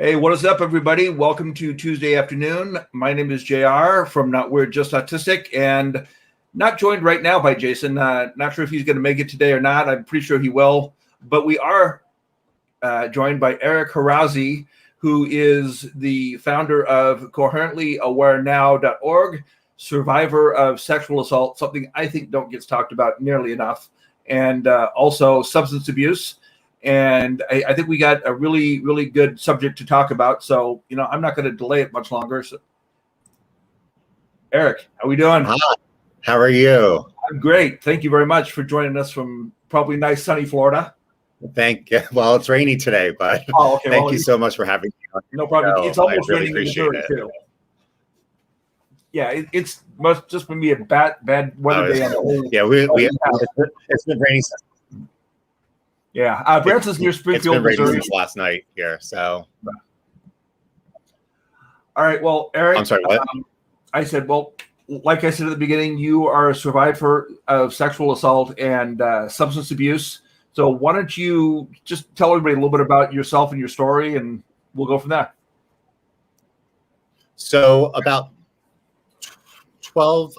Hey, what is up, everybody? Welcome to Tuesday afternoon. My name is JR from Not Weird, Just Autistic, and not joined right now by Jason. Not sure if he's going to make it today or not. I'm pretty sure he will. But we are joined by Eric Harazi, who is the founder of coherentlyAwareNow.org, survivor of sexual assault, something I think don't get talked about nearly enough, and also substance abuse. And I think we got a really, really good subject to talk about. So, I'm not going to delay it much longer. So, Eric, how are we doing? Hi, how are you? I'm great. Thank you very much for joining us from probably nice, sunny Florida. Thank you. Well, it's rainy today, but okay. Thank you so much for having me. No problem. It's almost really raining in Missouri, too. Yeah, it's must just be a bad weather day. Yeah, it's been raining. Yeah, Branson's near Springfield, Missouri. It's been raining Missouri. since last night here, so. All right, well, Eric. I'm sorry, what? I said, well, like I said at the beginning, you are a survivor of sexual assault and substance abuse. So why don't you just tell everybody a little bit about yourself and your story, and we'll go from there. So about 12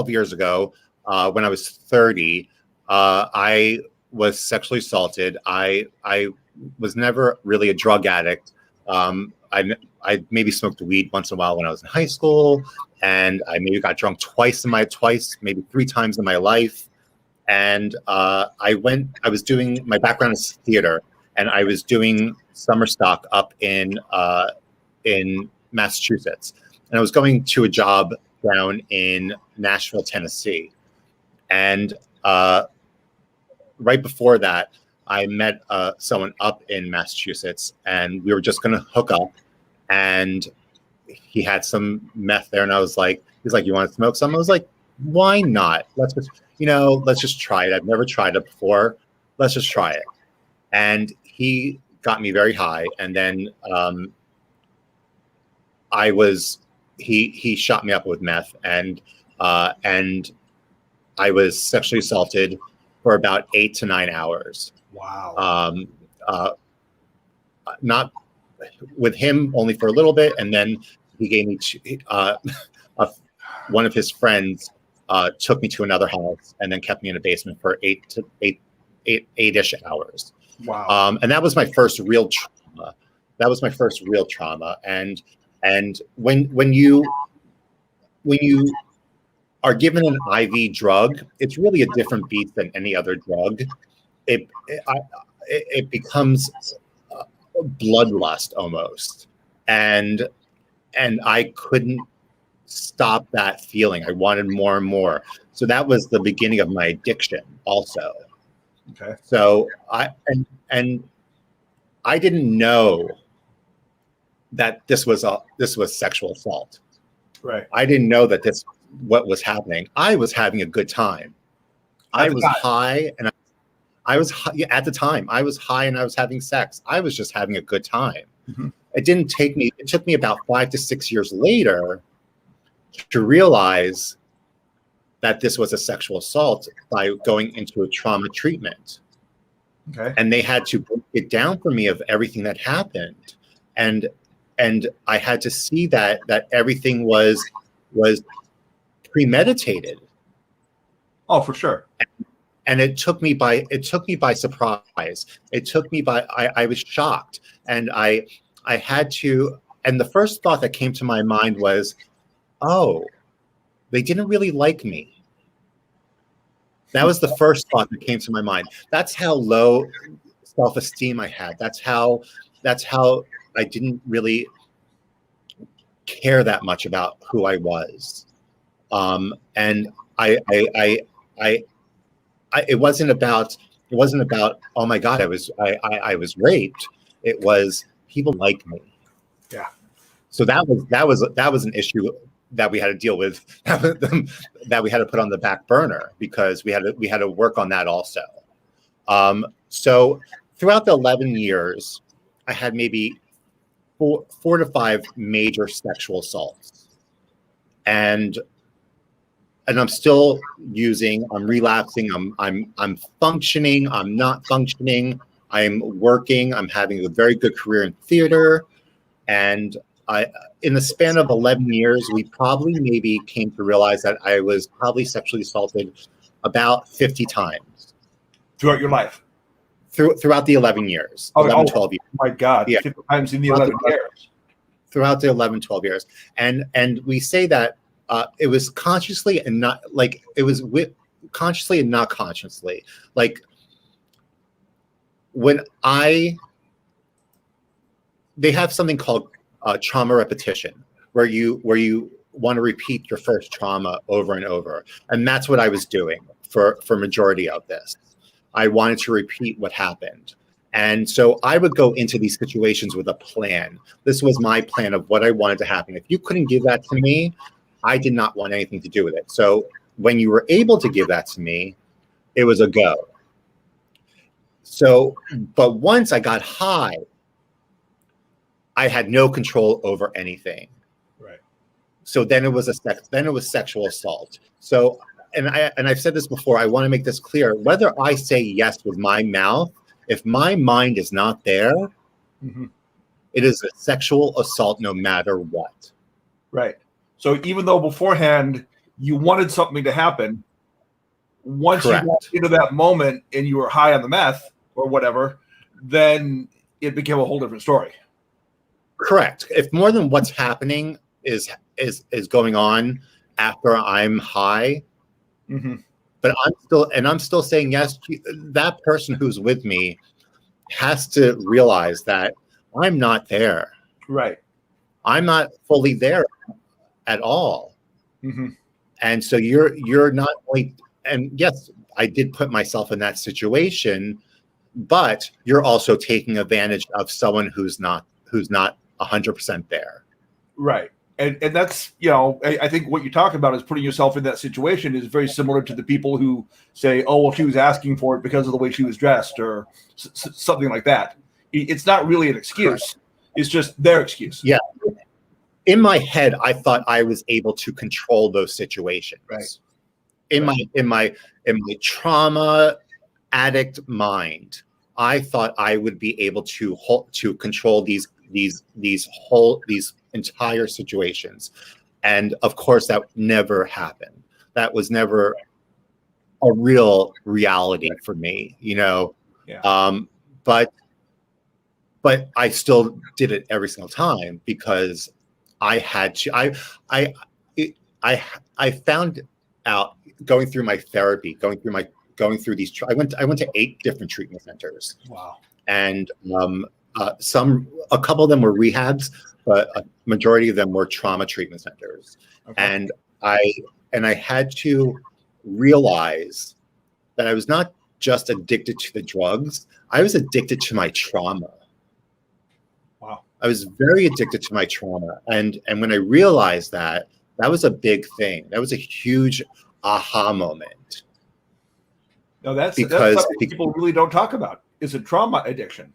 years ago, when I was 30, I was sexually assaulted. I was never really a drug addict. I maybe smoked weed once in a while when I was in high school, and I maybe got drunk maybe 3 times in my life. And I was doing, my background is theater, and I was doing summer stock up in Massachusetts. And I was going to a job down in Nashville, Tennessee. And right before that, I met someone up in Massachusetts, and we were just going to hook up. And he had some meth there, and he's like, "You want to smoke some?" I was like, "Why not? Let's just try it. I've never tried it before. Let's just try it." And he got me very high, and then he shot me up with meth, and I was sexually assaulted for about 8 to 9 hours. Wow. Not with him, only for a little bit, and then he gave me one of his friends took me to another house and then kept me in a basement for 8-ish hours. Wow. And that was my first real trauma. And when you are given an IV drug, it's really a different beast than any other drug. It becomes bloodlust almost, and I couldn't stop that feeling. I wanted more and more. So that was the beginning of my addiction also. Okay. So I didn't know that this was sexual assault. Right. I didn't know that what was happening. I was having a good time. I was high, and at the time I was high and I was having sex. I was just having a good time. Mm-hmm. It took me about 5 to 6 years later to realize that this was a sexual assault by going into a trauma treatment. Okay. And they had to break it down for me of everything that happened. And I had to see that everything was premeditated. Oh, for sure. And it took me by surprise. I was shocked, and I had to. And the first thought that came to my mind was, "Oh, they didn't really like me." That was the first thought that came to my mind. That's how low self-esteem I had. That's how I didn't really care that much about who I was. And it wasn't about, oh my God, I was raped. It was, people like me. Yeah. So that was an issue that we had to deal with, that we had to put on the back burner, because we had to work on that also. So throughout the 11 years, I had maybe four to 5 major sexual assaults, and I'm still using. I'm relapsing. I'm functioning. I'm not functioning. I'm working. I'm having a very good career in theater. And in the span of 11 years, we probably maybe came to realize that I was probably sexually assaulted about 50 times. Throughout your life? Throughout the 11 years, 12 years. My God, yeah. 50 times in the 11 years. Throughout the 12 years. And we say that it was consciously and not, like, it was consciously and not consciously. Like, when they have something called trauma repetition, where you want to repeat your first trauma over and over. And that's what I was doing for majority of this. I wanted to repeat what happened. And so I would go into these situations with a plan. This was my plan of what I wanted to happen. If you couldn't give that to me, I did not want anything to do with it. So when you were able to give that to me, it was a go. So, but once I got high, I had no control over anything. Right. So then it was sexual assault. So, and I've said this before, I want to make this clear. Whether I say yes with my mouth, if my mind is not there, it is a sexual assault no matter what. Right. So even though beforehand you wanted something to happen, once Correct. you got into that moment and you were high on the meth or whatever, then it became a whole different story. Correct. If more than what's happening is going on after I'm high, but I'm still saying yes, that person who's with me has to realize that I'm not there. Right. I'm not fully there at all. And so you're not only, and yes, I did put myself in that situation, but you're also taking advantage of someone who's not 100% there. Right. And that's, you know, I think what you're talking about is putting yourself in that situation is very similar to the people who say, oh, well, she was asking for it because of the way she was dressed or something like that. It's not really an excuse. It's just their excuse. Yeah. In my head, I thought I was able to control those situations. Right. In my trauma addict mind, I thought I would be able to control these entire situations. And of course that never happened. That was never a real reality for me, you know. Yeah. But I still did it every single time because I had to. I found out going through my therapy, going through these. I went to 8 different treatment centers. Wow. And a couple of them were rehabs, but a majority of them were trauma treatment centers. Okay. And I had to realize that I was not just addicted to the drugs, I was addicted to my trauma. Wow. I was very addicted to my trauma. And when I realized that, that was a big thing. That was a huge aha moment. No, that's something people really don't talk about. Is a trauma addiction.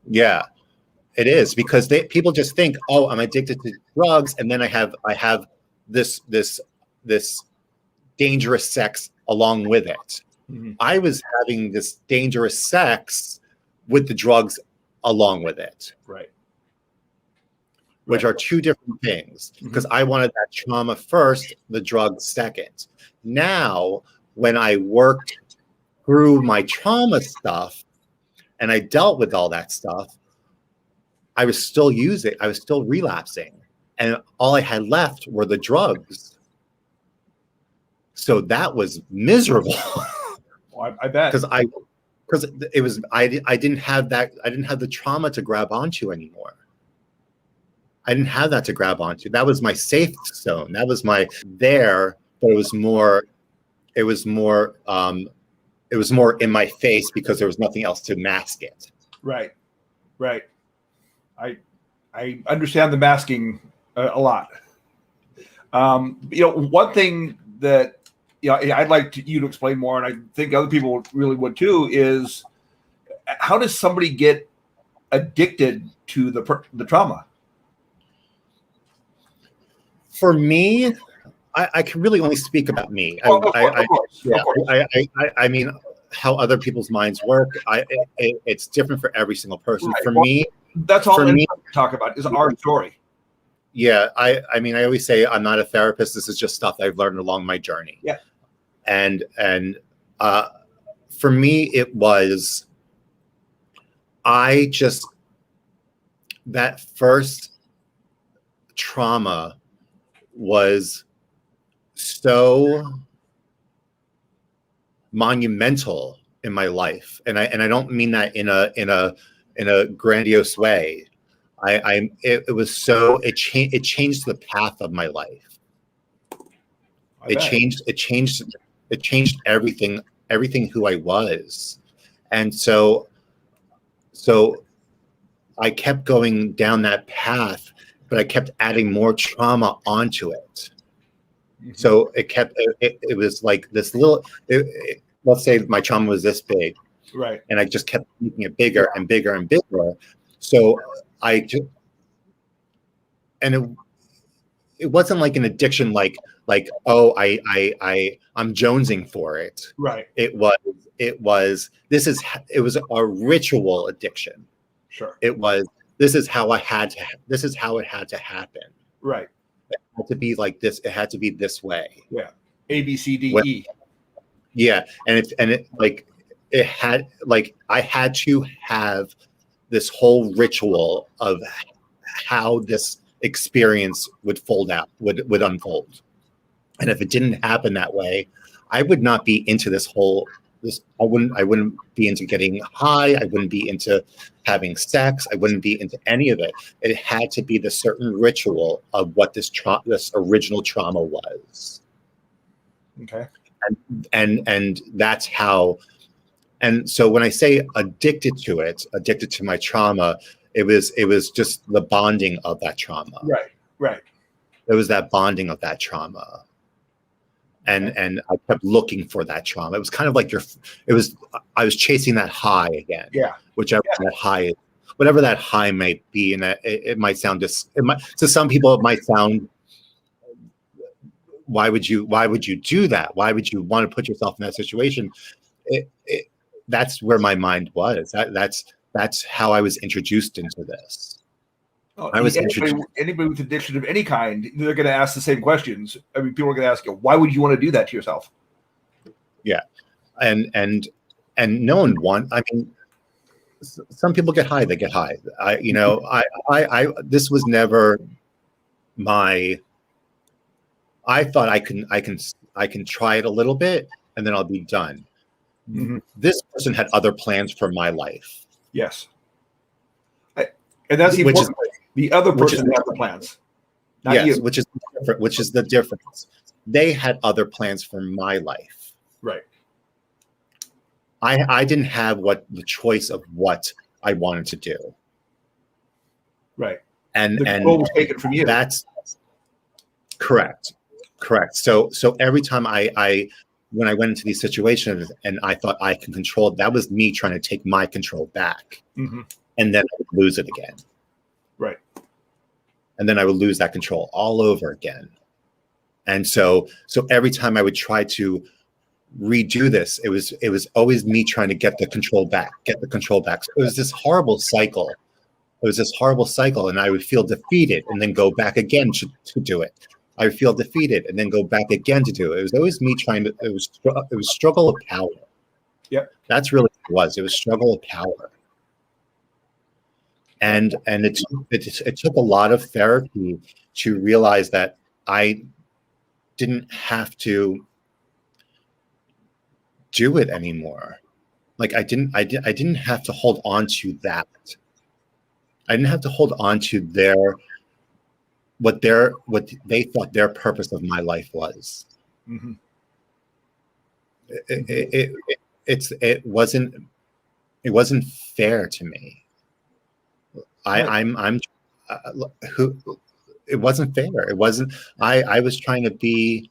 Yeah, it is, because people just think, oh, I'm addicted to drugs, and then I have this dangerous sex along with it. I was having this dangerous sex with the drugs along with it. Right. Which are two different things, because I wanted that trauma first, the drugs second. Now, when I worked through my trauma stuff and I dealt with all that stuff, I was still relapsing, and all I had left were the drugs. So that was miserable. Well, I bet, because it was I didn't have the trauma to grab onto anymore. I didn't have that to grab onto. That was my safe zone. That was my there, but it was more in my face because there was nothing else to mask it. Right. I understand the masking a lot. One thing that I'd like you to explain more, and I think other people really would too, is how does somebody get addicted to the trauma? For me, I can really only speak about me. Of course. I mean, how other people's minds work. It's different for every single person. Right. For Well, me, that's all for we me, talk about is our story. yeah. I mean, I always say I'm not a therapist. This is just stuff I've learned along my journey. Yeah. And for me, it was that first trauma was so monumental in my life, and I don't mean that in a grandiose way. It changed the path of my life. It changed everything who I was, and so I kept going down that path, but I kept adding more trauma onto it. So it was like this little, let's say my trauma was this big. Right. And I just kept making it bigger and bigger and bigger. So it wasn't like an addiction, like, oh, I'm jonesing for it. Right. It was a ritual addiction. Sure. This is how it had to happen. Right. It had to be like this. It had to be this way. Yeah. A, B, C, D, E. Yeah. I had to have this whole ritual of how this experience would unfold. And if it didn't happen that way, I would not be into I wouldn't be into getting high. I wouldn't be into having sex. I wouldn't be into any of it. It had to be the certain ritual of what this original trauma was. Okay. And that's how. And so when I say addicted to my trauma, it was just the bonding of that trauma. Right. Right. It was that bonding of that trauma. And I kept looking for that trauma. It was kind of like I was chasing that high again. Yeah. That high is, whatever that high might be. And it might sound to some people, it might sound, why would you do that? Why would you want to put yourself in that situation? That's where my mind was. That's how I was introduced into this. Oh, anybody with addiction of any kind, they're going to ask the same questions. I mean, people are going to ask you, why would you want to do that to yourself? Yeah. And no one I mean, some people get high, they get high. This was never I thought I can try it a little bit and then I'll be done. Mm-hmm. This person had other plans for my life. Yes. And that's the important thing. The other person has the plans. Not you. Which is the difference. They had other plans for my life. Right. I didn't have the choice of what I wanted to do. Right. And the control was taken from you. That's correct. So every time when I went into these situations and I thought I can control it, that was me trying to take my control back. Mm-hmm. And then I would lose it again. Right. And then I would lose that control all over again. And so every time I would try to redo this, it was always me trying to get the control back. So it was this horrible cycle. And I would feel defeated and then go back again to do it. I would feel defeated and then go back again to do it. It was always me it was struggle of power. Yep. That's really what it was. It was struggle of power. And it took a lot of therapy to realize that I didn't have to do it anymore. Like I didn't have to hold on to that. I didn't have to hold on to what they thought their purpose of my life was. Mm-hmm. It wasn't fair to me. It wasn't fair. It wasn't. I was trying to be.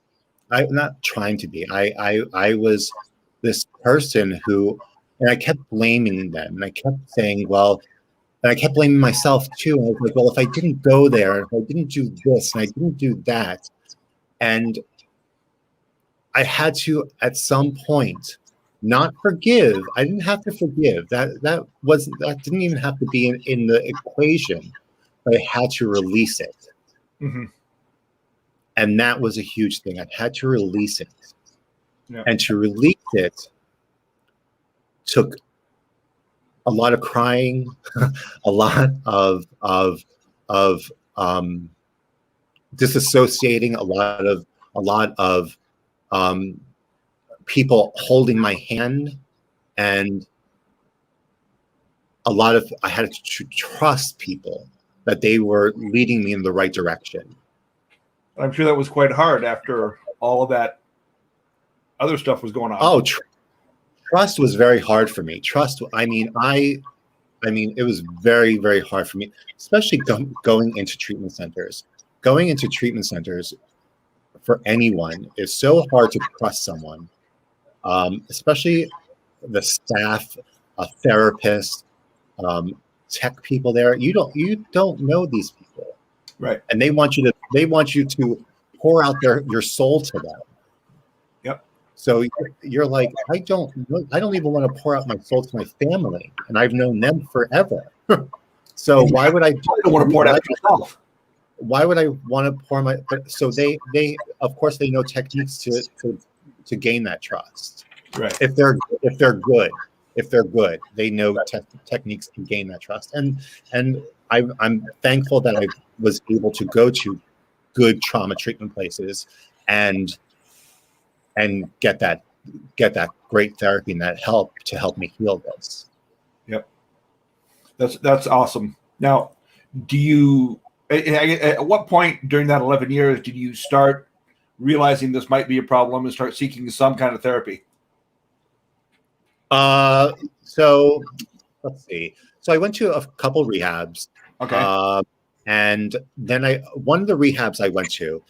I'm not trying to be. I was this person who, and I kept blaming them, and I kept saying, well, and I kept blaming myself too. And I was like, well, if I didn't go there, if I didn't do this, and I didn't do that, and I had to at some point not forgive. I didn't have to forgive. That didn't even have to be in the equation, but I had to release it. Mm-hmm. And that was a huge thing. I had to release it. Yeah. And to release it took a lot of crying, a lot of disassociating, a lot of people holding my hand, and I had to trust people that they were leading me in the right direction. I'm sure that was quite hard after all of that other stuff was going on. Oh, trust was very hard for me. Trust. I mean, it was very, very hard for me, especially going into treatment centers. Going into treatment centers for anyone is so hard to trust someone, especially the staff, a therapist, tech people there. You don't know these people, right? And they want you to pour out your soul to them. Yep. So you're like, I don't even want to pour out my soul to my family, and I've known them forever. So why would I? don't want to pour it out yourself. Why would I want to pour my? So they of course they know techniques to gain that trust. Right. If they're good, they know techniques to gain that trust. And I'm thankful that I was able to go to good trauma treatment places and get that great therapy and that help to help me heal this. Yep. That's awesome. Now, at what point during that 11 years did you start realizing this might be a problem and start seeking some kind of therapy? So let's see. So I went to a couple rehabs. Okay. And then one of the rehabs I went to,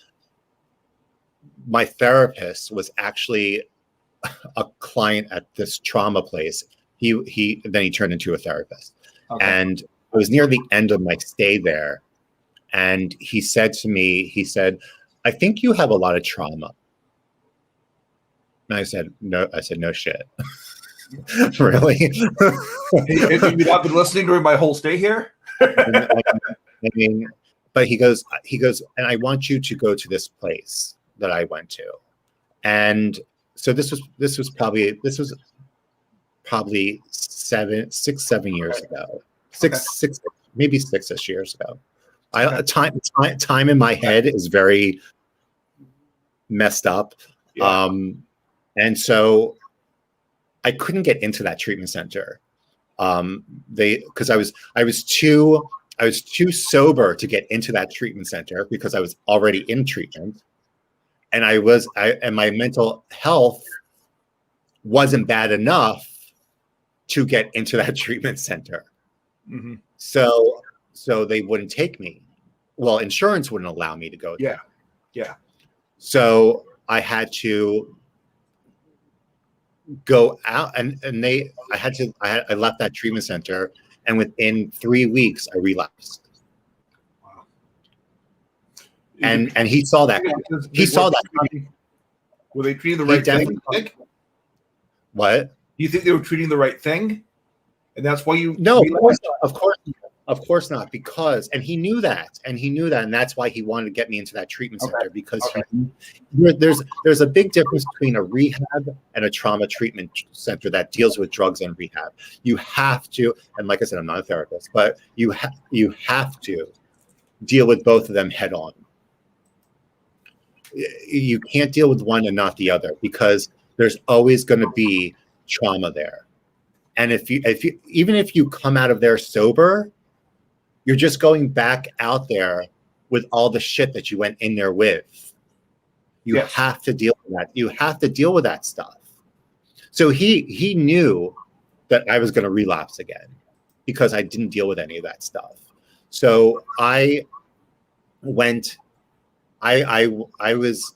my therapist was actually a client at this trauma place. Then he turned into a therapist. Okay. And it was near the end of my stay there. And he said to me, I think you have a lot of trauma. And I said, no shit. Really? Have you not been listening during my whole stay here? I mean, but he goes, and I want you to go to this place that I went to. And so this was probably 7 years ago. Six, maybe 6-ish years ago. Time in my head is very messed up. Yeah. And so I couldn't get into that treatment center. Because I was too sober to get into that treatment center because I was already in treatment, and and my mental health wasn't bad enough to get into that treatment center. Mm-hmm. So they wouldn't take me. Well, insurance wouldn't allow me to go there. Yeah. So I had to go out, and I left that treatment center, and within 3 weeks I relapsed. Wow. And he saw that. He saw that. Were they treating the right thing? You think? What? Do you think they were treating the right thing? And that's why you No, of course not, because he knew that, and that's why he wanted to get me into that treatment center, because there's a big difference between a rehab and a trauma treatment center that deals with drugs and rehab. You have to, and like I said, I'm not a therapist, but you have to deal with both of them head on. You can't deal with one and not the other, because there's always going to be trauma there. And even if you come out of there sober, you're just going back out there with all the shit that you went in there with. You have to deal with that. You have to deal with that stuff. So he knew that I was going to relapse again because I didn't deal with any of that stuff. So I went. I was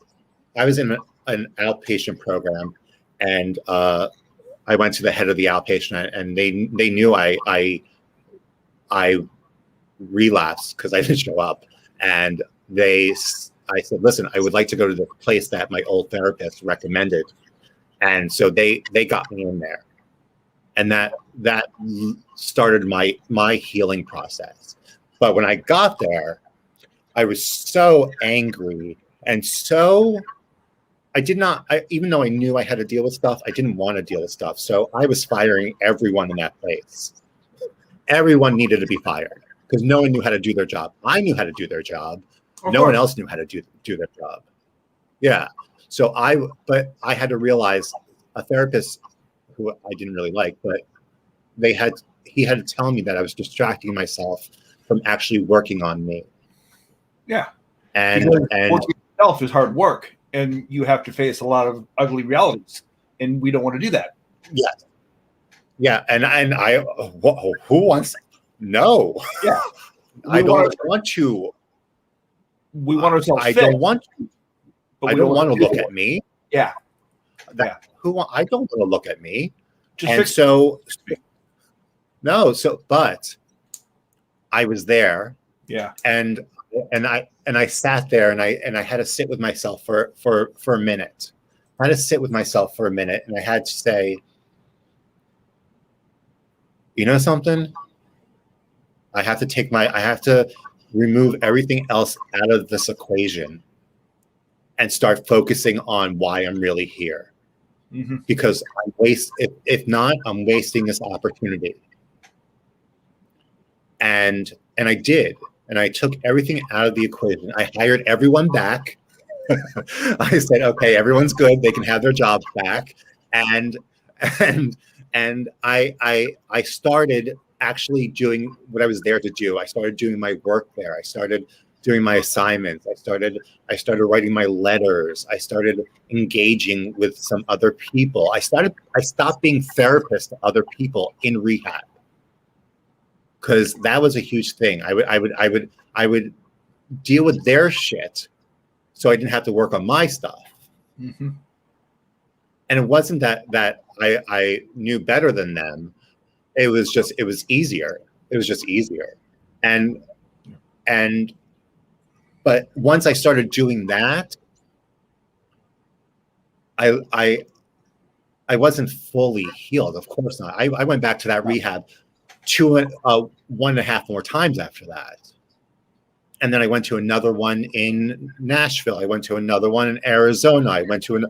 in an outpatient program, and I went to the head of the outpatient, and they knew I relapsed because I didn't show up. And I said, listen, I would like to go to the place that my old therapist recommended. And so they got me in there, and that started my healing process. But when I got there, I was so angry, and so even though I knew I had to deal with stuff, I didn't want to deal with stuff. So I was firing everyone in that place. Everyone needed to be fired because no one knew how to do their job. I knew how to do their job. No one else knew how to do their job. Yeah. So but I had to realize, a therapist who I didn't really like, but he had to tell me that I was distracting myself from actually working on me. Yeah. And working itself is hard work, and you have to face a lot of ugly realities, and we don't want to do that. Yeah. Yeah. And I, who wants, no. Yeah. I don't want to. We want ourselves I fit, don't want to. but I don't want to look at me. Yeah. I don't want to look at me. Just but I was there. Yeah. And I sat there and I had to sit with myself for a minute. I had to sit with myself for a minute, and I had to say, you know something? I have to remove everything else out of this equation and start focusing on why I'm really here. Mm-hmm. Because if not, I'm wasting this opportunity. And I did. And I took everything out of the equation. I hired everyone back. I said, okay, everyone's good. They can have their jobs back. And I started actually doing what I was there to do. I started doing my work there. I started doing my assignments. I started writing my letters. I started engaging with some other people. I stopped being therapist to other people in rehab, because that was a huge thing. I would deal with their shit, so I didn't have to work on my stuff. Mm-hmm. And it wasn't that I knew better than them. It was easier. It was just easier. But once I started doing that, I wasn't fully healed. Of course not. I went back to that rehab 1.5 more times after that. And then I went to another one in Nashville. I went to another one in Arizona. I went to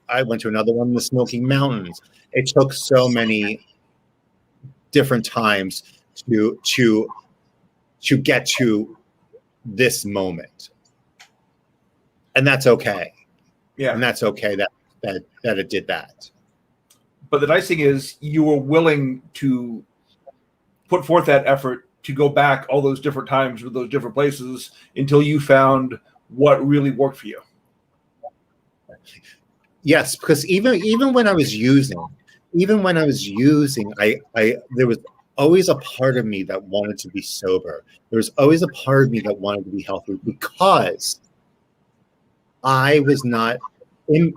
I went to another one in the Smoky Mountains. It took so many different times to get to this moment. And that's okay. Yeah. And that's okay that it did that. But the nice thing is you were willing to put forth that effort to go back all those different times with those different places until you found what really worked for you. Yes, because even when I was using, I there was always a part of me that wanted to be sober. There was always a part of me that wanted to be healthy, because I was not in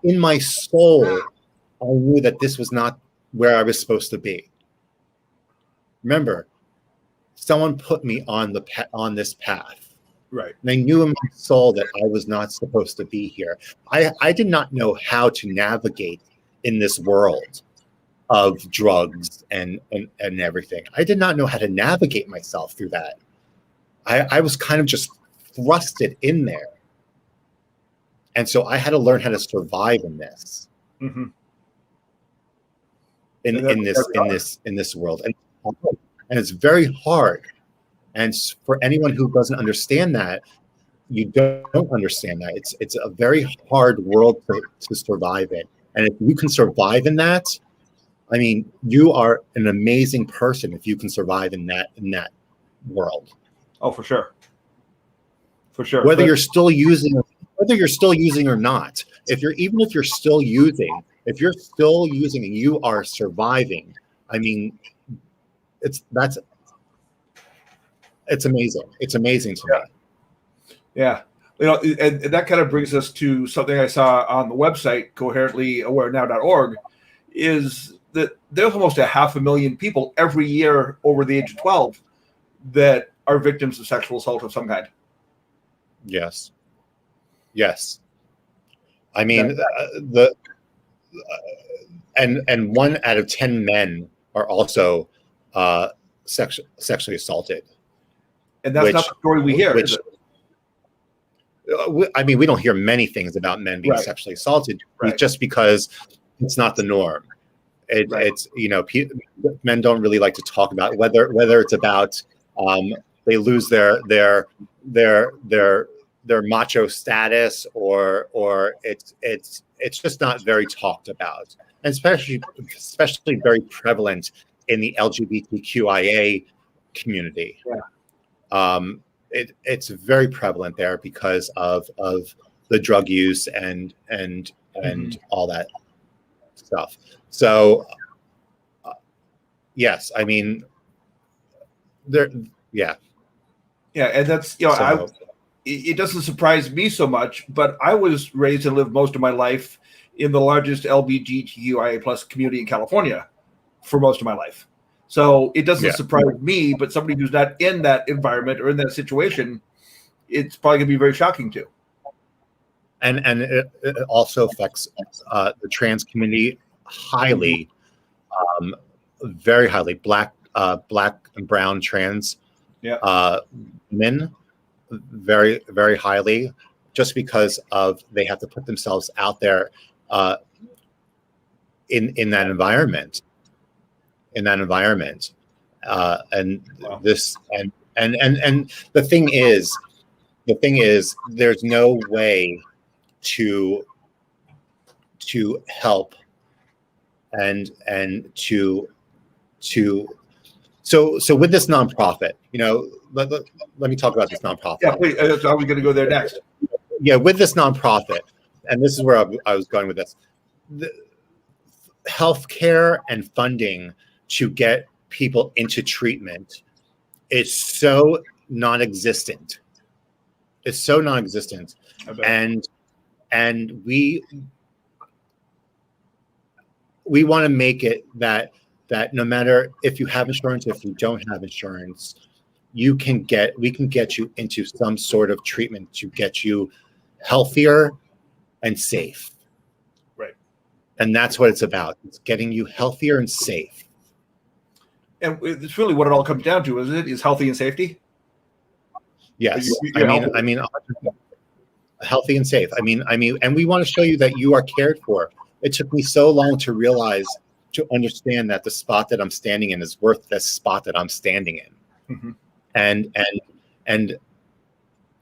my soul. I knew that this was not where I was supposed to be. Remember, someone put me on this path. Right. And I knew in my soul that I was not supposed to be here. I did not know how to navigate in this world of drugs and everything. I did not know how to navigate myself through that. I was kind of just thrusted in there. And so I had to learn how to survive in this. Mm-hmm. In this world. And it's very hard. And for anyone who doesn't understand that, you don't understand that. It's a very hard world to survive in. And if you can survive in that, I mean, you are an amazing person if you can survive in that world. Oh, for sure. For sure. Whether you're still using or not, if you're still using and you are surviving, I mean, it's amazing. It's amazing to me. Yeah. You know, and that kind of brings us to something I saw on the website, coherently-aware-now.org, is that there's almost 500,000 people every year over the age of 12 that are victims of sexual assault of some kind. Yes. Yes. I mean, and 1 out of 10 men are also sexually assaulted. And that's not the story we hear, is it? I mean, we don't hear many things about men being sexually assaulted just because it's not the norm. It's men don't really like to talk about it, whether it's about they lose their macho status or it's just not very talked about, and especially very prevalent in the LGBTQIA community. It's very prevalent there because of the drug use and all that stuff. So yes, I mean and that's it doesn't surprise me so much, but I was raised and lived most of my life in the largest LBGTQIA plus community in California for most of my life. So it doesn't surprise me, but somebody who's not in that environment or in that situation, it's probably going to be very shocking too. And it also affects the trans community highly, very highly. Black and brown trans men, very, very highly, just because of they have to put themselves out there in that environment. And this and the thing is there's no way to help and to so with this nonprofit, let me talk about this nonprofit. Yeah, please. I was going to go there next. Yeah, with this nonprofit, and this is where I was going with this. The healthcare and funding to get people into treatment is so non-existent. It's so non-existent, and we want to make it that no matter if you have insurance, if you don't have insurance, we can get you into some sort of treatment to get you healthier and safe. Right. And that's what it's about. It's getting you healthier and safe. And it's really what it all comes down to, isn't it? Is healthy and safety? Yes. I mean, healthy and safe. I mean, and we want to show you that you are cared for. It took me so long to realize, to understand that the spot that I'm standing in is worth the spot that I'm standing in. Mm-hmm. And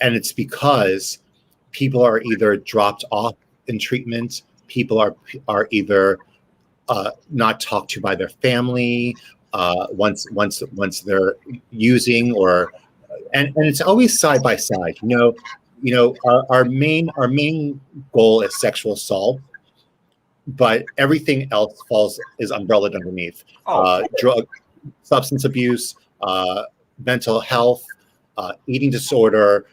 it's because people are either dropped off in treatment, people are either not talked to by their family once they're using, or and it's always side by side. Our main goal is sexual assault, but everything else is umbrellaed underneath. Drug, substance abuse, mental health, eating disorder,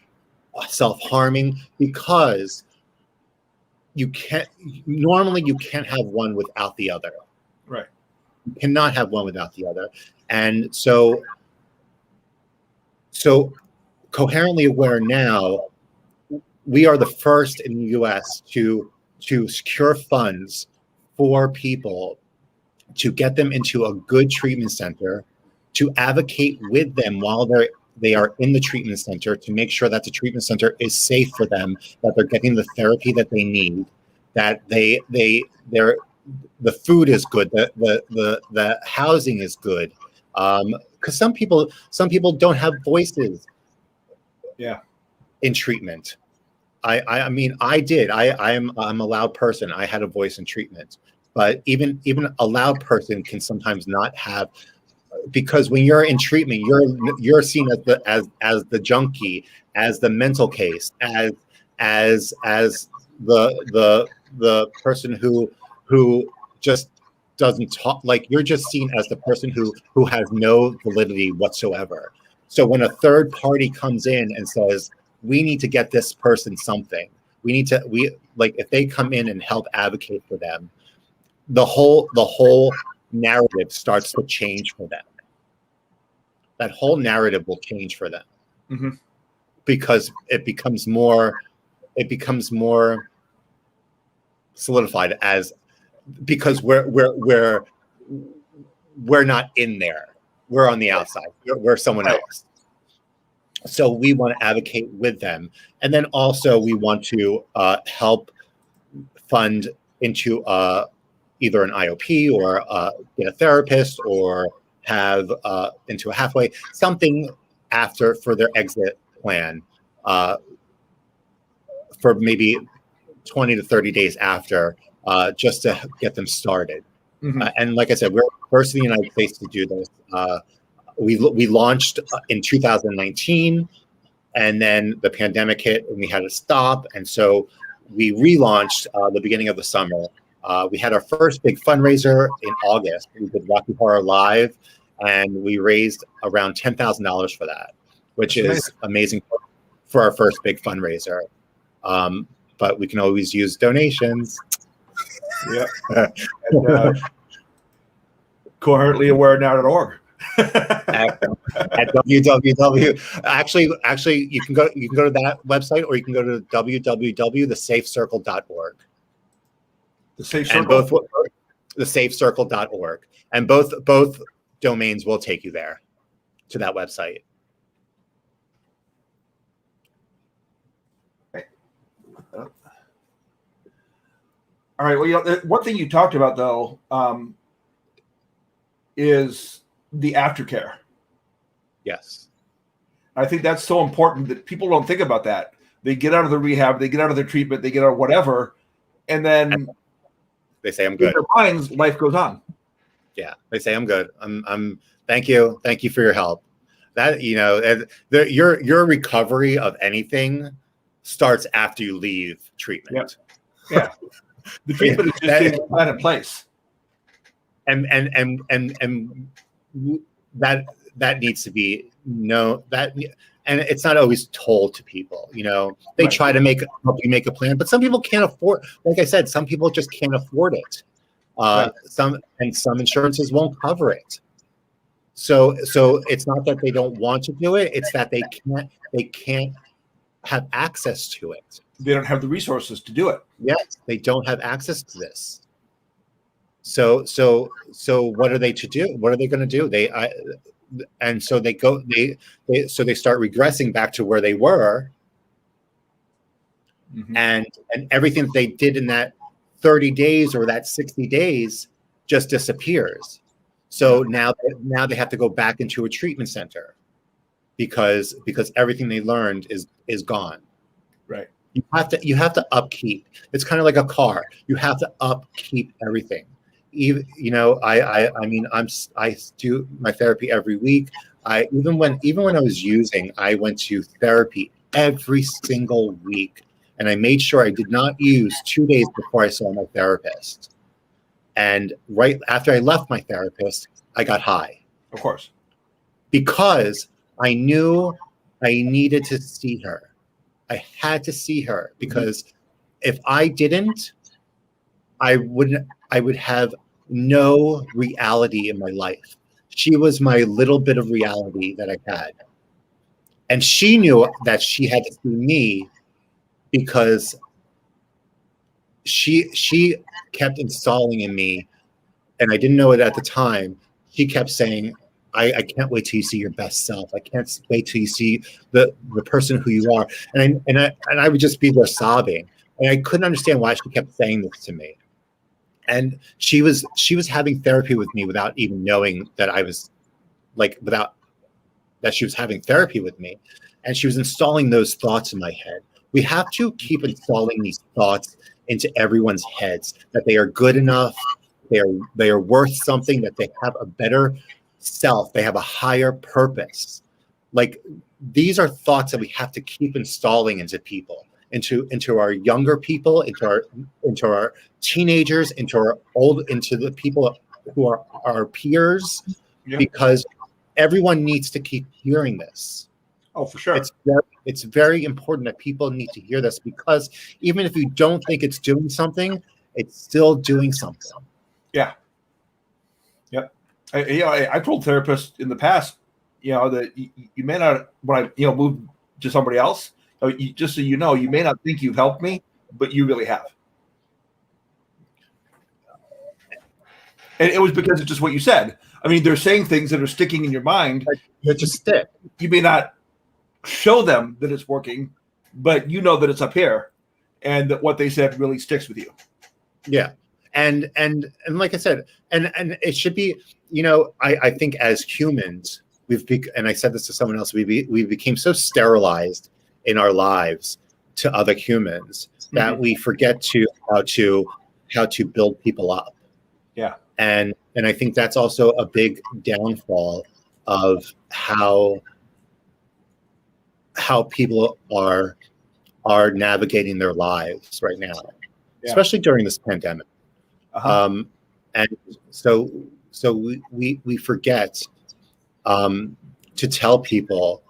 self-harming, because you can't have one without the other. Right. You cannot have one without the other. And so Coherently Aware now, we are the first in the US to secure funds for people to get them into a good treatment center, to advocate with them while they are in the treatment center, to make sure that the treatment center is safe for them, that they're getting the therapy that they need, that the food is good, the housing is good, because some people don't have voices. Yeah. In treatment. I mean, I did. I'm a loud person. I had a voice in treatment, but even a loud person can sometimes not have, because when you're in treatment, you're seen as the junkie, as the mental case, as the person who just doesn't talk. Like, you're just seen as the person who has no validity whatsoever. So when a third party comes in and says, we need to get this person something, if they come in and help advocate for them, the whole narrative starts to change for them. That whole narrative will change for them. Mm-hmm. Because it becomes more solidified as, because we're not in there. We're on the outside. We're someone else. So we want to advocate with them. And then also we want to help fund into either an IOP or get a therapist, or have into a halfway, something after for their exit plan, for maybe 20 to 30 days after, just to get them started. And like I said, we're first in the United States to do this. We launched in 2019, and then the pandemic hit and we had to stop. And so we relaunched the beginning of the summer. We had our first big fundraiser in August. We did Rocky Horror Live, and we raised around $10,000 for that, which is amazing for our first big fundraiser. But we can always use donations. Yeah. Currentlyaware.org. at www. Actually, you can go to that website, or you can go to www.thesafecircle.org. The Safe And Circle? both thesafecircle.org, and both domains will take you there to that website. All right. Well, one thing you talked about though is the aftercare. Yes. I think that's so important that people don't think about that. They get out of the rehab, they get out of their treatment, they get out of whatever, and then they say, "I'm good." In their minds, life goes on. Yeah, they say, "I'm good. I'm. Thank you for your help." That, your recovery of anything starts after you leave treatment. Yeah. The treatment is just getting the plan in place. And that needs to be and it's not always told to people. They try to help you make a plan, but some people can't afford. Like I said, some people just can't afford it. Some insurances won't cover it. So it's not that they don't want to do it; it's that they can't have access to it. They don't have the resources to do it. Yes, they don't have access to this. So what are they to do? What are they going to do? They start regressing back to where they were, and everything that they did in that 30 days or that 60 days just disappears. So now they have to go back into a treatment center because everything they learned is gone. Right. You have to upkeep. It's kind of like a car. You have to upkeep everything. I do my therapy every week. Even when I was using, I went to therapy every single week, and I made sure I did not use 2 days before I saw my therapist. And right after I left my therapist, I got high. Of course. Because I knew I needed to see her. I had to see her, because if I didn't, I would have no reality in my life. She was my little bit of reality that I had. And she knew that she had to see me, because she kept installing in me, and I didn't know it at the time. She kept saying, I can't wait till you see your best self. I can't wait till you see the person who you are. And I would just be there sobbing. And I couldn't understand why she kept saying this to me. And she was having therapy with me without even knowing that that she was having therapy with me. And she was installing those thoughts in my head. We have to keep installing these thoughts into everyone's heads, that they are good enough, they are worth something, that they have a better self, they have a higher purpose. Like, these are thoughts that we have to keep installing into people, into our younger people, into our teenagers, into the people who are our peers, because everyone needs to keep hearing this. Oh, for sure. It's very important that people need to hear this, because even if you don't think it's doing something, it's still doing something. Yeah. Yep. I told therapists in the past, that you may not, when I, move to somebody else, just so you know, you may not think you've helped me, but you really have. And it was because it's just what you said. I mean, they're saying things that are sticking in your mind. They just stick. You may not show them that it's working, but you know that it's up here, and that what they said really sticks with you. Yeah. And like I said, and it should be, I think as humans, and I said this to someone else, we became so sterilized in our lives to other humans that we forget how to build people up. Yeah. And I think that's also a big downfall of how people are navigating their lives right now, especially during this pandemic. And so we forget to tell people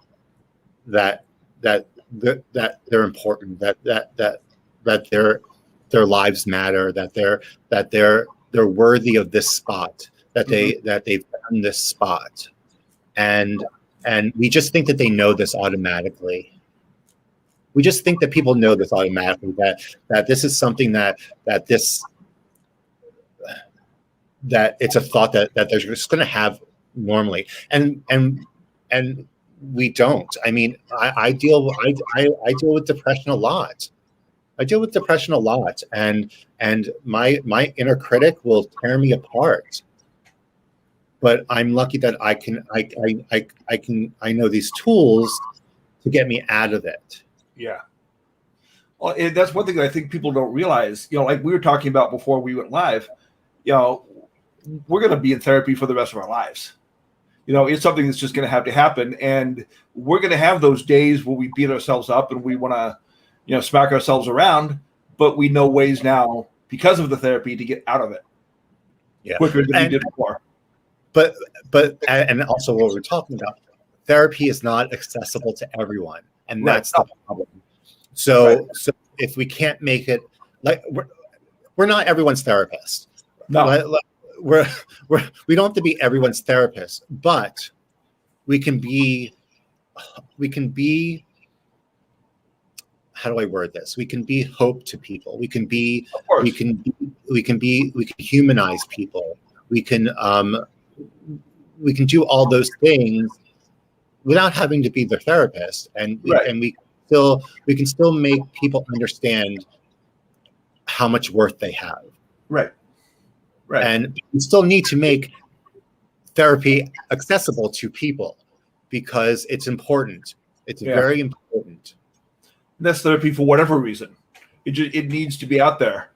that they're important, that their lives matter, that they're worthy of this spot, that they've done this spot, and we just think that they know this automatically. We just think that people know this automatically, that this is something that it's a thought that they're just going to have normally, and we don't. I mean, I deal with depression a lot. And my inner critic will tear me apart. But I'm lucky that I know these tools to get me out of it. Yeah. Well, and that's one thing that I think people don't realize. Like we were talking about before we went live, we're going to be in therapy for the rest of our lives. It's something that's just going to happen. And we're going to have those days where we beat ourselves up and we want to, smack ourselves around, but we know ways now because of the therapy to get out of it quicker than we did before. But and also what we're talking about, therapy is not accessible to everyone. And that's the problem. So if we can't make it, like we're not everyone's therapist. No. We don't have to be everyone's therapist, but we can be, how do I word this? We can be hope to people. We can humanize people. We can do all those things without having to be their therapist, and we can still make people understand how much worth they have. Right. And we still need to make therapy accessible to people because it's important. It's very important. And that's therapy for whatever reason. It needs to be out there.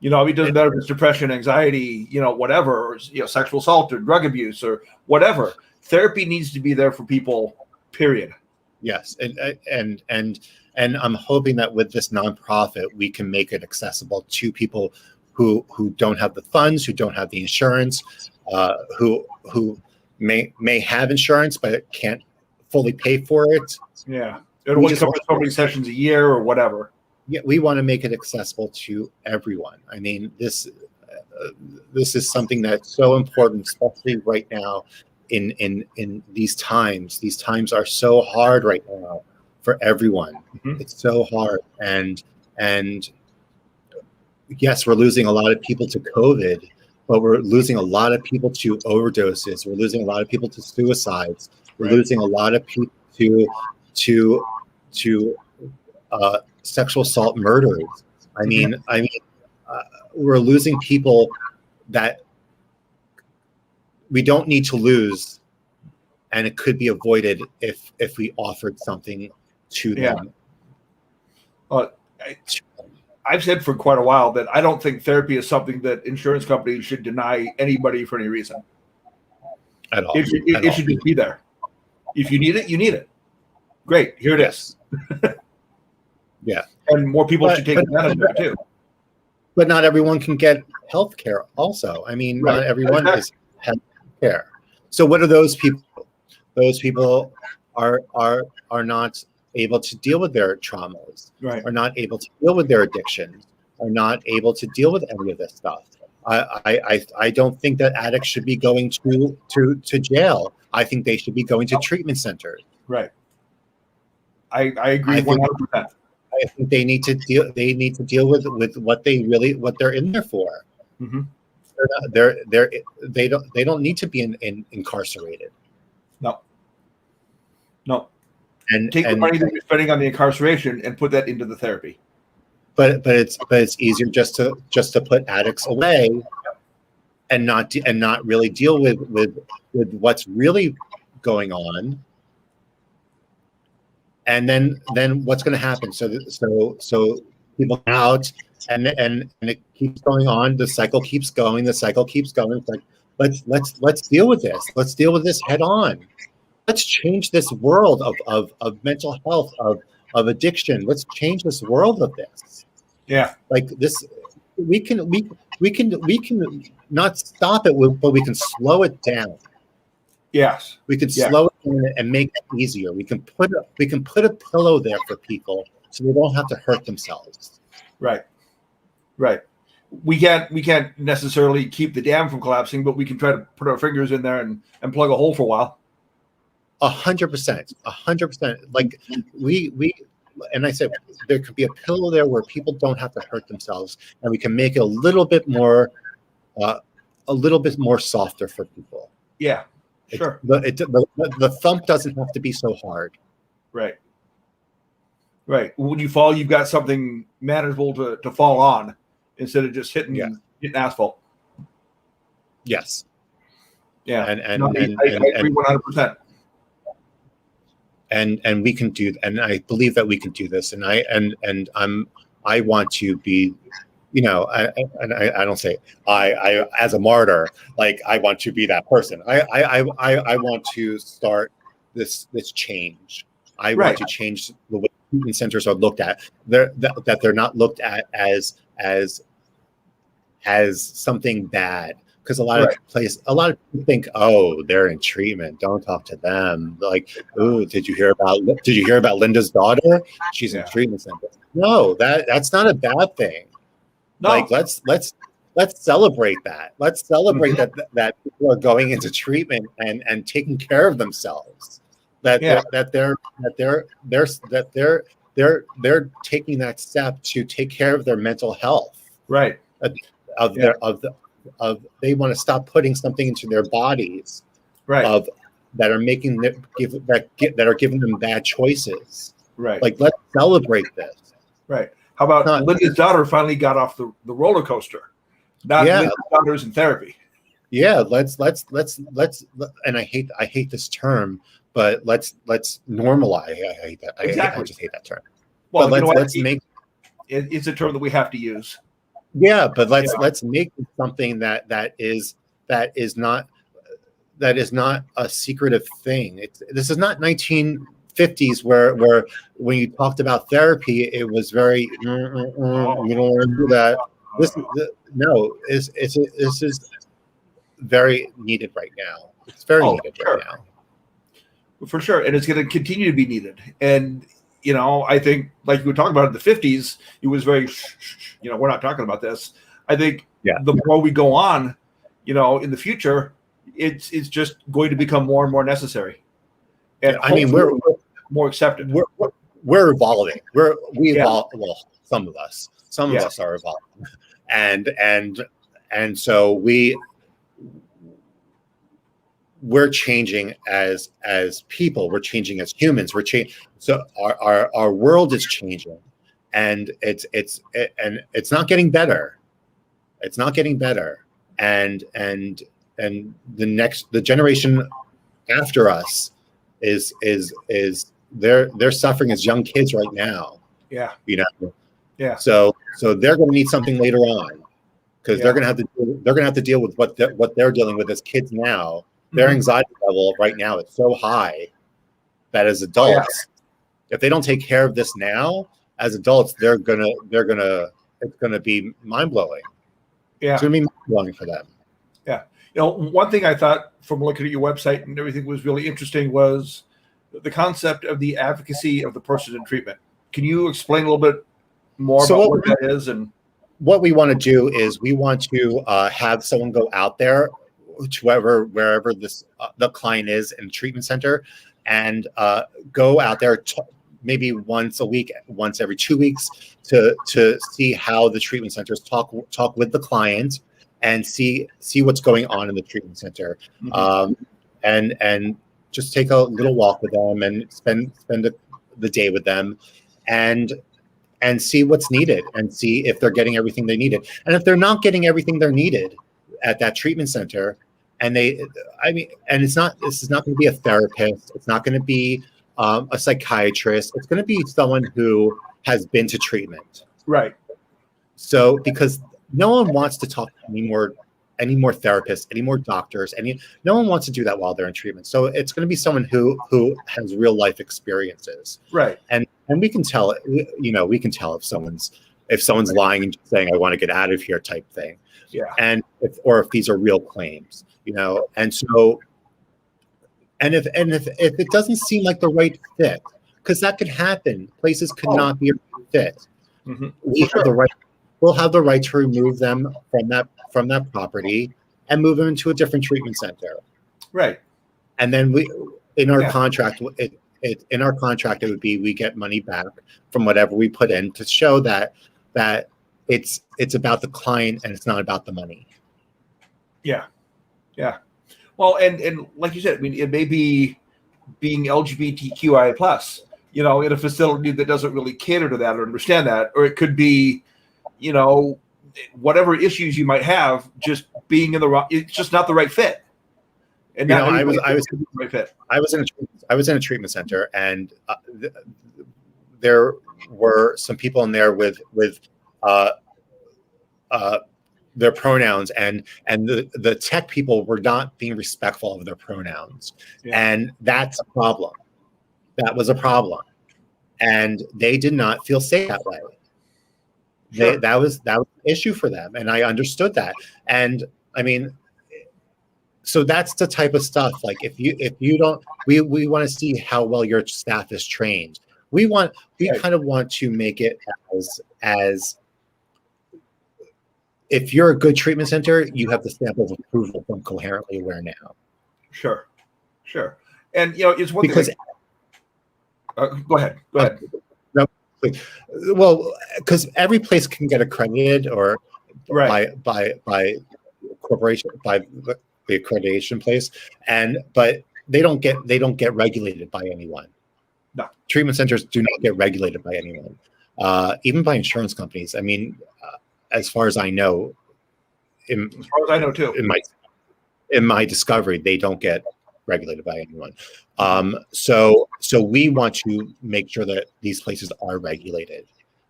It doesn't matter if it's depression, anxiety, whatever, or, sexual assault or drug abuse or whatever. Therapy needs to be there for people, period. Yes. And I'm hoping that with this nonprofit, we can make it accessible to people who don't have the funds, who don't have the insurance, who may have insurance but can't fully pay for it. Yeah, it only covers so many sessions a year or whatever. Yeah, we want to make it accessible to everyone. I mean, this is something that's so important, especially right now in these times. These times are so hard right now for everyone. It's so hard, and yes, we're losing a lot of people to COVID, but we're losing a lot of people to overdoses. We're losing a lot of people to suicides. We're losing a lot of people to sexual assault murders. I mean, we're losing people that we don't need to lose, and it could be avoided if we offered something to them. I've said for quite a while that I don't think therapy is something that insurance companies should deny anybody for any reason. At all. It should just be there. If you need it, you need it. Great, here it is. Yeah. And more people should take advantage of it too. But not everyone can get health care also. I mean, not everyone is health care. So what are those people? Those people are not able to deal with their traumas, are not able to deal with their addictions, are not able to deal with any of this stuff. I don't think that addicts should be going to jail. I think they should be going to treatment centers. Right. I agree 100%. I think they need to deal with what they're in there for. they don't need to be incarcerated. No. No. And take the money that you're spending on the incarceration and put that into the therapy. But it's easier just to put addicts away and not really deal with what's really going on. And then what's going to happen? So people come out and it keeps going on. The cycle keeps going. The cycle keeps going. It's like let's deal with this. Let's deal with this head on. Let's change this world of mental health, of addiction. Let's change this world of this. Yeah, like this, we can not stop it, but we can slow it down. Yes, we can slow it down and make it easier. We can put a pillow there for people so they don't have to hurt themselves. Right. We can't necessarily keep the dam from collapsing, but we can try to put our fingers in there and plug a hole for a while. 100%. Like we and I said there could be a pillow there where people don't have to hurt themselves, and we can make it a little bit more softer for people. Yeah, sure. The thump doesn't have to be so hard. Right. When you fall, you've got something manageable to fall on instead of just hitting asphalt. Yes. Yeah. And I agree 100%. And we can do, and I believe that we can do this. And I want to be, I don't say I as a martyr, like I want to be that person. I want to start this change. I want to change the way treatment centers are looked at. That they're not looked at as something bad. Because a lot of people think, oh, they're in treatment. Don't talk to them. Like, oh, did you hear about Linda's daughter? She's in treatment center. No, that's not a bad thing. No. Like, let's celebrate that. Let's celebrate that people are going into treatment and taking care of themselves. They're taking that step to take care of their mental health. Right. They want to stop putting something into their bodies, that are making that are giving them bad choices. Right. Like, let's celebrate this. Right. How about Linda's daughter finally got off the roller coaster? Linda's daughter's in therapy. Yeah. Let's and I hate this term, but let's normalize. I hate that. Exactly. I just hate that term. Well, but let's make it's a term that we have to use. Yeah, but let's make it something that is not a secretive thing. This is not 1950s where when you talked about therapy, it was very you don't want to do that. This is very needed right now. It's very needed right now. For sure, and it's going to continue to be needed. And I think, like you were talking about in the 50s, it was very, we're not talking about this. I think the more we go on, in the future, it's just going to become more and more necessary. And we're more accepted. We're evolving. We evolve. Well, some of us are evolving, and so we're changing as people. We're changing as humans. So our world is changing, and it's not getting better. It's not getting better. And the generation after us is they're suffering as young kids right now. Yeah. Yeah. So they're going to need something later on, because they're going to have to deal with what they're dealing with as kids now. Their anxiety level right now is so high that as adults, if they don't take care of this now, as adults, it's gonna be mind blowing. Yeah, it's gonna be mind blowing for them. Yeah, one thing I thought from looking at your website and everything was really interesting was the concept of the advocacy of the person in treatment. Can you explain a little bit more about what that is? And what we want to do is we want to have someone go out there to wherever the client is in the treatment center, and go out there maybe once a week, once every 2 weeks, to see how the treatment centers talk with the client, and see what's going on in the treatment center, and just take a little walk with them and spend the day with them, and see what's needed, and see if they're getting everything they needed. And if they're not getting everything they're needed at that treatment center, and this is not going to be a therapist, it's not going to be a psychiatrist, it's going to be someone who has been to treatment. Right. So, because no one wants to talk to any more therapists, any more doctors, no one wants to do that while they're in treatment. So it's going to be someone who has real life experiences. Right. And we can tell, we can tell if someone's lying and just saying, I want to get out of here type thing. Yeah. And if these are real claims, and so, and if it doesn't seem like the right fit, because that could happen, places could not be a right fit. Mm-hmm. We'll have the right to remove them from that property and move them into a different treatment center. Right. And then in our contract, it would be, we get money back from whatever we put in to show that it's about the client and it's not about the money. Yeah. Yeah. Well, and like you said, I mean, it may be being LGBTQI plus, in a facility that doesn't really cater to that or understand that, or it could be, whatever issues you might have, just being in the wrong, it's just not the right fit. And I was in a treatment center, and there were some people in there with their pronouns, and the tech people were not being respectful of their pronouns, and that's a problem. That was a problem, and they did not feel safe that way. Sure. That was an issue for them, and I understood that. And I mean, so that's the type of stuff. Like if you don't, we want to see how well your staff is trained. We kind of want to make it as if you're a good treatment center, you have the stamp of approval from Coherently Aware Now. Sure. And it's one because. Thing. Go ahead. No, well, because every place can get accredited or by corporation, by the accreditation place, but they don't get regulated by anyone. No, treatment centers do not get regulated by anyone, even by insurance companies. I mean, as far as I know, as far as I know too, in my discovery, they don't get regulated by anyone. So we want to make sure that these places are regulated.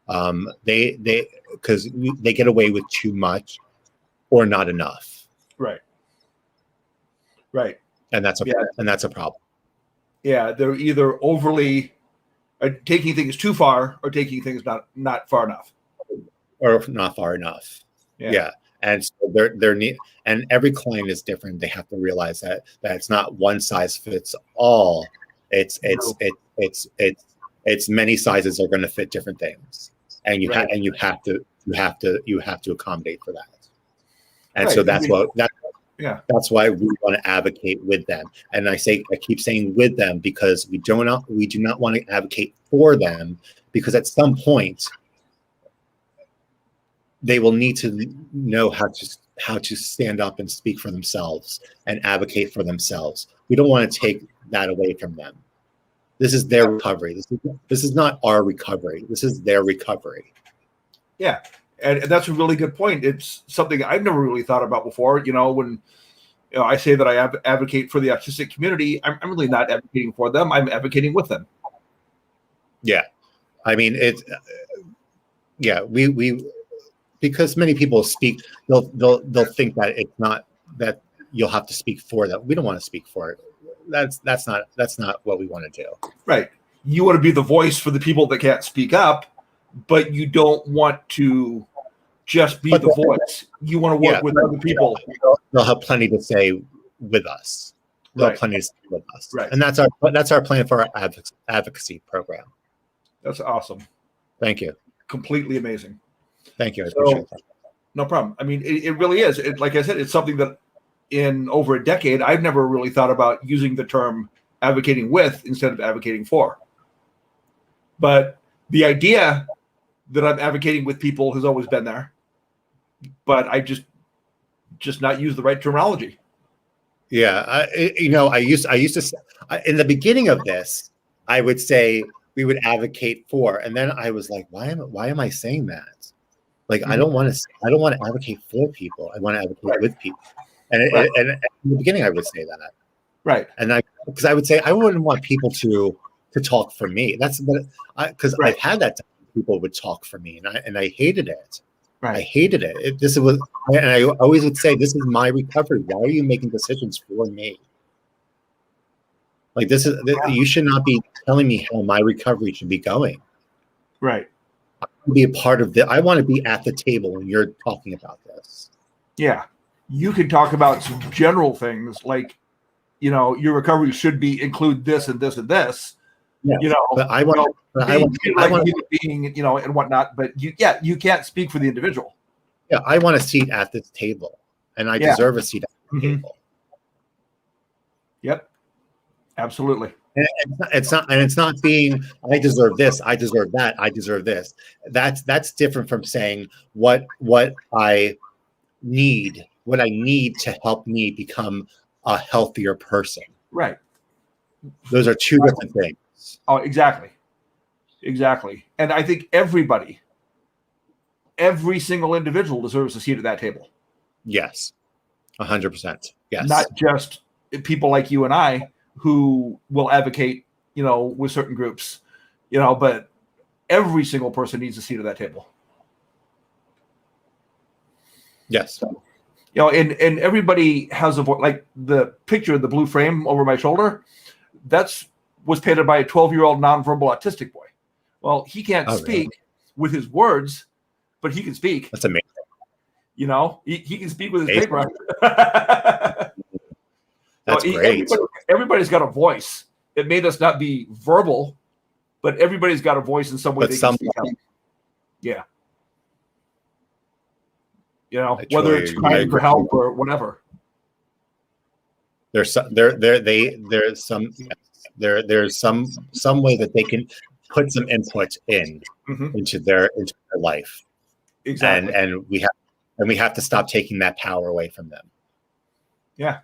Because they get away with too much or not enough. Right. And that's a problem. Yeah, they're either overly taking things too far or taking things not far enough. Or not far enough. Yeah. And so they're neat, and every client is different. They have to realize that it's not one size fits all. It's many sizes are going to fit different things, and you have to accommodate for that. And so that's why we want to advocate with them. And I keep saying with them because we do not want to advocate for them, because at some point they will need to know how to stand up and speak for themselves and advocate for themselves. We don't want to take that away from them. This is their recovery. This is not our recovery. This is their recovery. Yeah, and that's a really good point. It's something I've never really thought about before. When I say that I advocate for the autistic community, I'm really not advocating for them. I'm advocating with them. Yeah, I mean we. Because many people speak, they'll think that it's not that you'll have to speak for them. We don't want to speak for it. That's not what we want to do. Right. You want to be the voice for the people that can't speak up, but you don't want to just be the voice. You want to work with other people. They'll have plenty to say with us. They'll have plenty to say with us. Right. And that's our plan for our advocacy program. That's awesome. Thank you. Completely amazing. Thank you. I appreciate that. No problem. I mean, it really is. Like I said, it's something that in over a decade, I've never really thought about using the term advocating with instead of advocating for. But the idea that I'm advocating with people has always been there. But I just just not use the right terminology. Yeah, I used to in the beginning of this, I would say we would advocate for, and then I was like, why am I saying that? Like, I don't want to advocate for people. I want to advocate with people. And and in the beginning, I would say that. Right. And because I would say I wouldn't want people to talk for me. That's because I've had that time people would talk for me, and I hated it. Right. I hated it. And I always would say, this is my recovery. Why are you making decisions for me? Like, you should not be telling me how my recovery should be going. Right. I want to be a part of I want to be at the table when you're talking about this. Yeah. You can talk about some general things like, your recovery should include this and this and this. Yeah. But I want human being, and whatnot. But you can't speak for the individual. Yeah, I want a seat at this table, and I deserve a seat at the table. Yep, absolutely. And it's not being, I deserve this, I deserve that, I deserve this. That's different from saying what I need to help me become a healthier person. Right. Those are two different things. Oh, exactly. And I think every single individual deserves a seat at that table. Yes, 100%. Yes. Not just people like you and I who will advocate, with certain groups, but every single person needs a seat at that table. Yes. So, and everybody has a voice. Like the picture of the blue frame over my shoulder, was painted by a 12-year-old nonverbal autistic boy. Well, he can't speak with his words, but he can speak. That's amazing. He can speak with his paper. That's great. Everybody's got a voice. It may just not be verbal, but everybody's got a voice in some way. Yeah. Whether it's crying for help or whatever. There's some way that they can put some input into their life. Exactly. And we have to stop taking that power away from them. Yeah.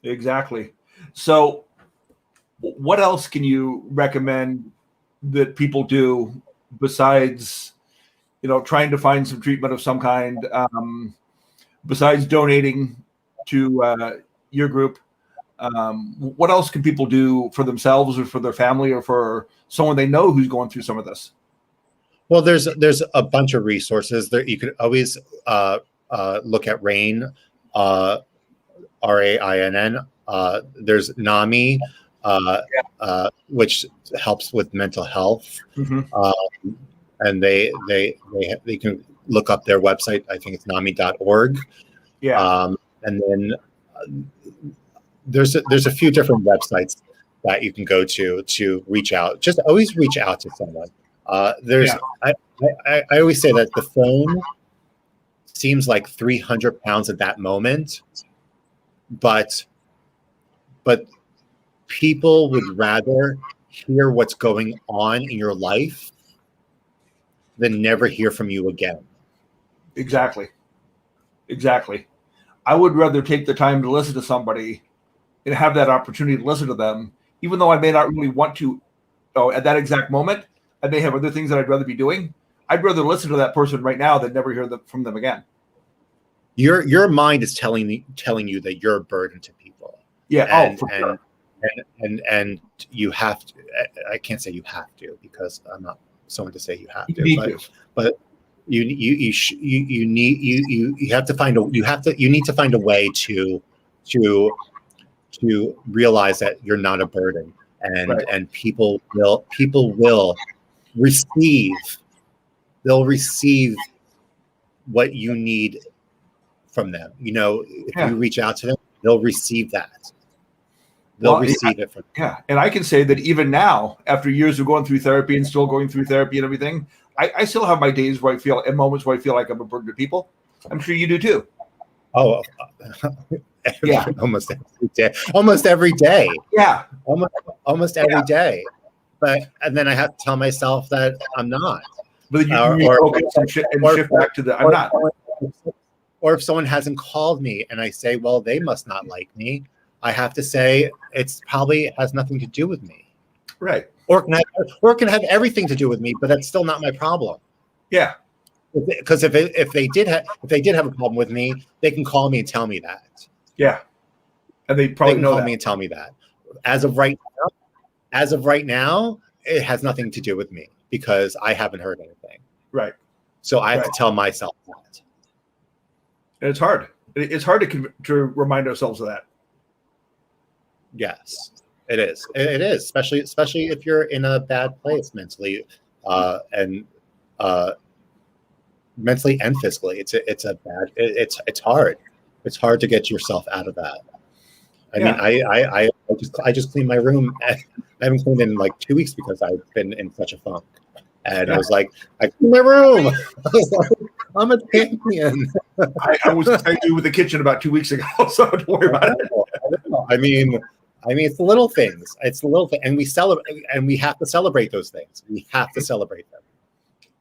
Exactly. So what else can you recommend that people do besides, trying to find some treatment of some kind, besides donating to your group? What else can people do for themselves or for their family or for someone they know who's going through some of this? Well, there's a bunch of resources there. You could always look at RAINN, RAINN. There's NAMI, which helps with mental health, and they can look up their website. I think it's NAMI.org. Yeah, and then there's a few different websites that you can go to reach out. Just always reach out to someone. I always say that the phone seems like 300 pounds at that moment, but people would rather hear what's going on in your life than never hear from you again. Exactly. I would rather take the time to listen to somebody and have that opportunity to listen to them, even though I may not really want to at that exact moment. I may have other things that I'd rather be doing. I'd rather listen to that person right now than never hear from them again. Your mind is telling you that you're a burden to people. Yeah. For sure. And you have to. I can't say you have to because I'm not someone to say you have to. But you need to find a way to realize that you're not a burden, and people will receive. They'll receive what you need from them. If you reach out to them, they'll receive that. They'll receive it from them. Yeah. And I can say that even now, after years of going through therapy and still going through therapy and everything, I still have my days where and moments where I feel like I'm a burden to people. I'm sure you do too. Oh, almost every day. Almost every day. Yeah. Almost every day. And then I have to tell myself that I'm not. But you shift back to the I'm not. if someone hasn't called me and I say, well, they must not like me, I have to say it's probably has nothing to do with me. Right. Or it can have everything to do with me, but that's still not my problem. Yeah. Because if they did have a problem with me, they can call me and tell me that. Yeah. And they They probably can know call that. me and tell me that. As of right now, it has nothing to do with me because I haven't heard anything. Right. So I have to tell myself that. And it's hard. It's hard to remind ourselves of that. Yes, it is. It is, especially if you're in a bad place mentally, and mentally and physically. It's hard. It's hard to get yourself out of that. I mean, I just cleaned my room. I haven't cleaned in like 2 weeks because I've been in such a funk. And I was like, I cleaned my room. I was like, I'm a champion. I was actually with the kitchen about 2 weeks ago, so don't worry about it. I mean, it's the little things. It's the little thing, and we celebrate, and we have to celebrate those things. We have to celebrate them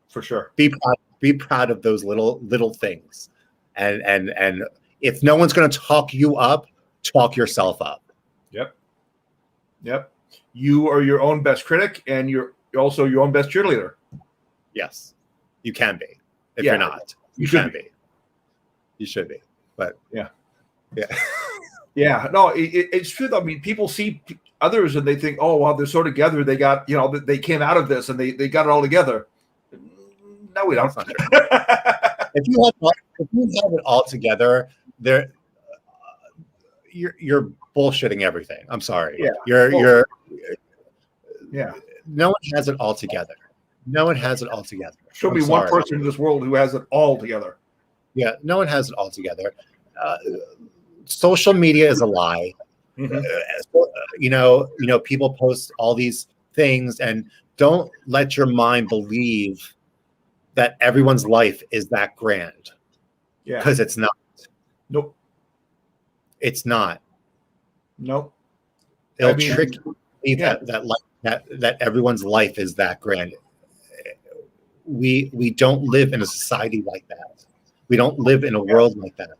For sure. Be proud of those little things, and if no one's going to talk you up, talk yourself up. Yep. You are your own best critic, and you're also your own best cheerleader. Yes, you can be. If you're not, you can be. You should be. But yeah. Yeah, no, it's true though. I mean, people see others and they think, oh, well, they're so together. They got, they came out of this and they got it all together. No, we don't. If you have it all together, you're bullshitting everything. I'm sorry. Yeah. No one has it all together. No one has it all together. Show me one person in this world who has it all together. Yeah, no one has it all together. Social media is a lie. Mm-hmm. People post all these things, and don't let your mind believe that everyone's life is that grand. Yeah, because it's not. Nope. It's not. Nope. It'll trick you that everyone's life is that grand. We don't live in a society like that. We don't live in a world like that. I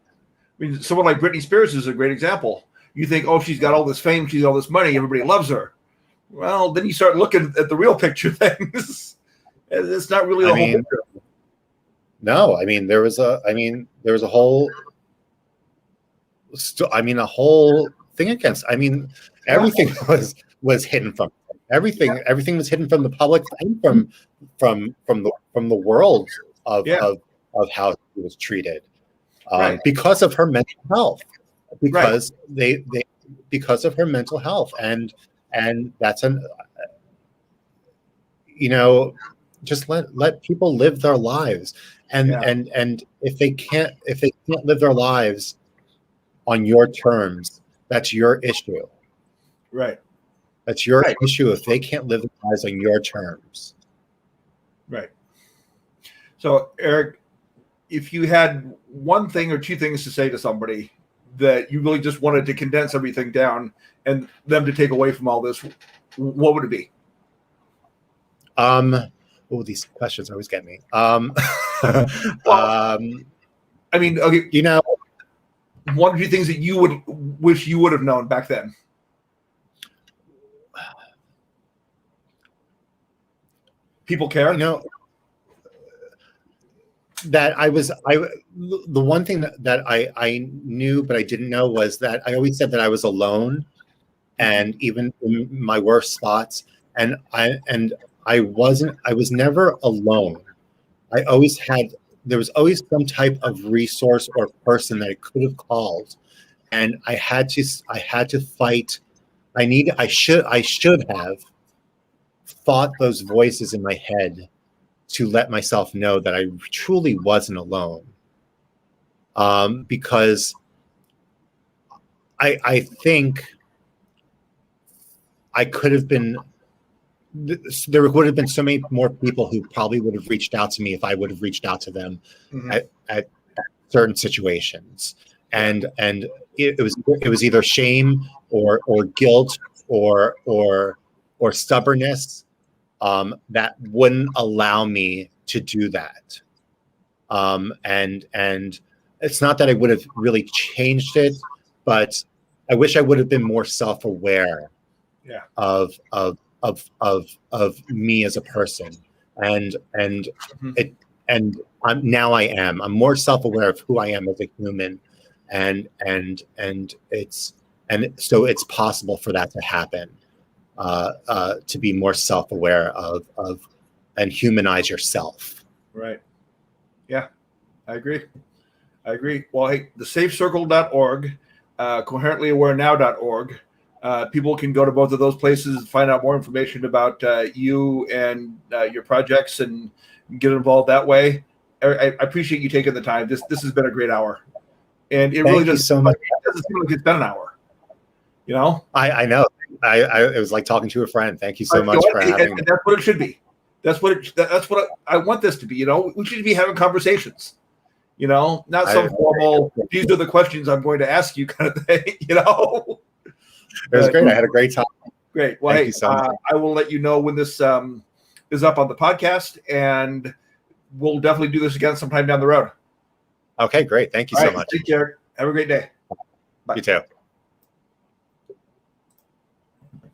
mean, someone like Britney Spears is a great example. You think, oh, she's got all this fame, she's got all this money, everybody loves her. Well, then you start looking at the real picture things. It's not really the whole picture. No, there was a whole a whole thing against. Everything was hidden from everything. Everything was hidden from the public and from the world of how she was treated. Because of her mental health, because because of her mental health, and that's just let people live their lives, and if they can't live their lives on your terms, that's your issue. Right. That's your issue if they can't live their lives on your terms. Right. So, Eric, if you had one thing or two things to say to somebody that you really just wanted to condense everything down and them to take away from all this, what would it be? These questions always get me. Okay, one or two things that you would wish you would have known back then. People care? That the one thing that I knew but I didn't know was that I always said that I was alone, and even in my worst spots, and I was never alone. There was always some type of resource or person that I could have called, and I had to fight. I should have fought those voices in my head to let myself know that I truly wasn't alone. Because I think I could have been, there would have been so many more people who probably would have reached out to me if I would have reached out to them at certain situations. And it was either shame or guilt or stubbornness that wouldn't allow me to do that. And it's not that I would have really changed it, but I wish I would have been more self-aware of me as a person. And now I am. I'm more self-aware of who I am as a human, and so it's possible for that to happen. To be more self-aware of and humanize yourself. Right. Yeah, I agree. Well, hey, the safecircle.org, coherentlyAwareNow.org. People can go to both of those places and find out more information about you and your projects and get involved that way. I appreciate you taking the time. This has been a great hour, and it really doesn't so much. It doesn't seem like it's been an hour. You know, I know. It was like talking to a friend. Thank you so much for having me. That's what it should be. That's what I want this to be. You know, we should be having conversations. You know, not some formal. These are the questions I'm going to ask you, kind of thing. You know. It was great. I had a great time. Great. Well, Thank you so much. I will let you know when this is up on the podcast, and we'll definitely do this again sometime down the road. Okay, great. Thank you so much. Take care. Have a great day. Bye. You too.